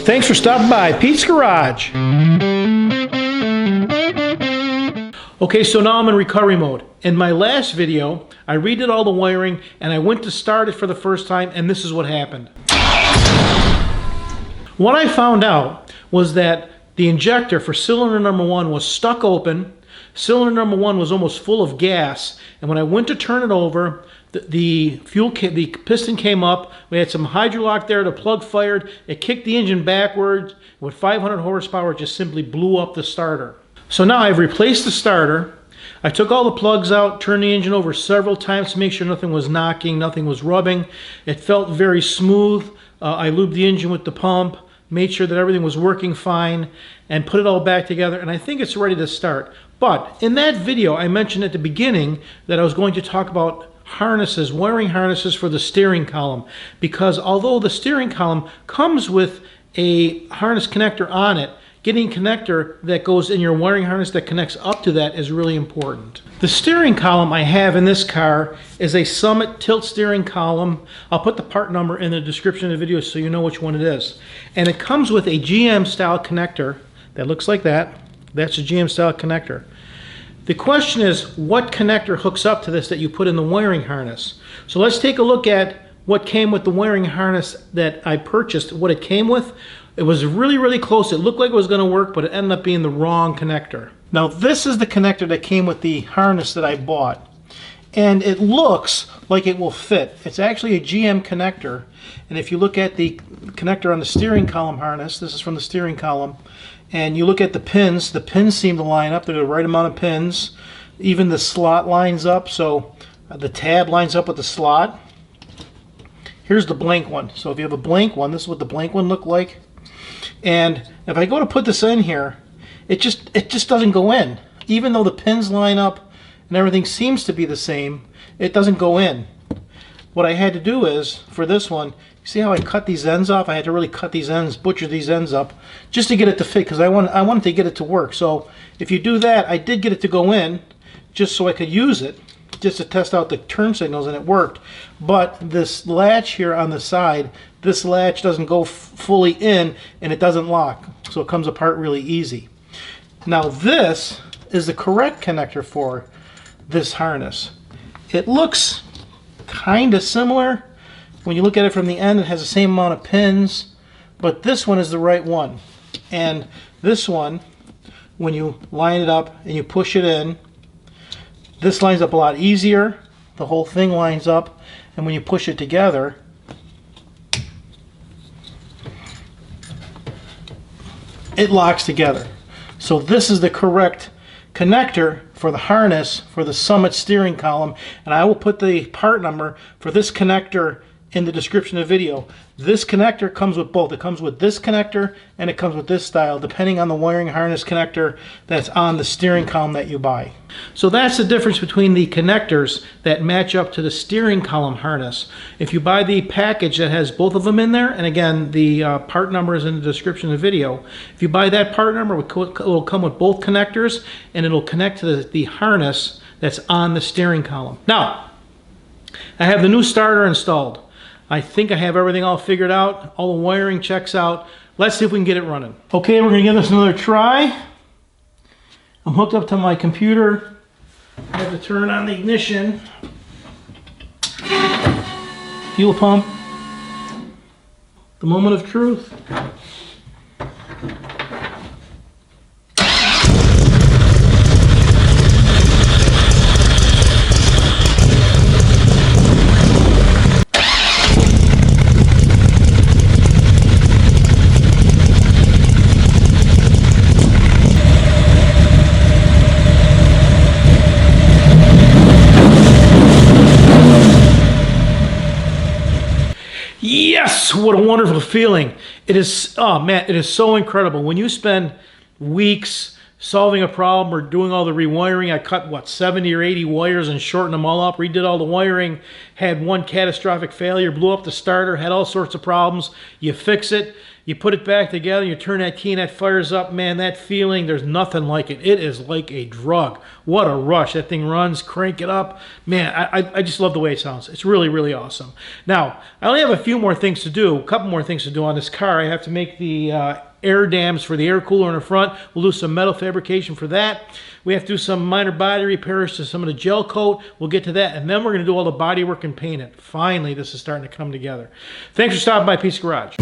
Thanks for stopping by Pete's Garage. Okay, so now I'm in recovery mode. In my last video, I redid all the wiring and I went to start it for the first time, and this is what happened. What I found out was that the injector for cylinder number 1 was stuck open. Cylinder number 1 was almost full of gas, and when I went to turn it over, the piston came up. We had some hydrolock there. The plug fired. It kicked the engine backwards. With 500 horsepower, it just simply blew up the starter. So now I've replaced the starter. I took all the plugs out, turned the engine over several times to make sure nothing was knocking, nothing was rubbing. It felt very smooth. I lubed the engine with the pump, made sure that everything was working fine, and put it all back together, and I think it's ready to start. But in that video, I mentioned at the beginning that I was going to talk about harnesses, wiring harnesses for the steering column, because although the steering column comes with a harness connector on it, getting a connector that goes in your wiring harness that connects up to that is really important. The steering column I have in this car is a Summit tilt steering column. I'll put the part number in the description of the video so you know which one it is. And it comes with a GM style connector that looks like that. That's a GM style connector. The question is, what connector hooks up to this that you put in the wiring harness? So let's take a look at what came with the wiring harness that I purchased, what it came with. It was really, really close. It looked like it was going to work, but it ended up being the wrong connector. Now, this is the connector that came with the harness that I bought. And it looks like it will fit. It's actually a GM connector. And if you look at the connector on the steering column harness, this is from the steering column, and you look at the pins seem to line up. They're the right amount of pins. Even the slot lines up, so the tab lines up with the slot. Here's the blank one. So if you have a blank one, this is what the blank one looked like. And if I go to put this in here, it just doesn't go in. Even though the pins line up and everything seems to be the same, it doesn't go in. What I had to do is, for this one, you see how I cut these ends off? I had to really cut these ends, butcher these ends up, just to get it to fit, because I wanted to get it to work. So if you do that, I did get it to go in, just so I could use it, just to test out the turn signals, and it worked. But this latch here on the side, this latch doesn't go fully in, and it doesn't lock, so it comes apart really easy. Now this is the correct connector for this harness. It looks kind of similar. When you look at it from the end, it has the same amount of pins, but this one is the right one. And this one, when you line it up and you push it in, this lines up a lot easier. The whole thing lines up, and when you push it together, it locks together. So this is the correct connector for the harness for the Summit steering column, and I will put the part number for this connector in the description of the video. This connector comes with both. It comes with this connector and it comes with this style, depending on the wiring harness connector that's on the steering column that you buy. So that's the difference between the connectors that match up to the steering column harness. If you buy the package that has both of them in there, and again, the part number is in the description of the video, if you buy that part number, it will come with both connectors, and it'll connect to the harness that's on the steering column. Now, I have the new starter installed. I think I have everything all figured out. All the wiring checks out. Let's see if we can get it running. Okay, we're going to give this another try. I'm hooked up to my computer. I have to turn on the ignition. Fuel pump. The moment of truth. Yes, what a wonderful feeling. It is, oh man, it is so incredible. When you spend weeks solving a problem or doing all the rewiring. I cut, what, 70 or 80 wires and shortened them all up, redid all the wiring, had one catastrophic failure, blew up the starter, had all sorts of problems. You fix it, you put it back together, you turn that key and that fires up. Man, that feeling, there's nothing like it. It is like a drug. What a rush. That thing runs, crank it up. Man, I just love the way it sounds. It's really, really awesome. Now, I only have a few more things to do, a couple more things to do on this car. I have to make the air dams for the air cooler in the front. We'll do some metal fabrication for that. We have to do some minor body repairs to some of the gel coat. We'll get to that. And then we're going to do all the body work and paint it. Finally, this is starting to come together. Thanks for stopping by Pete's Garage.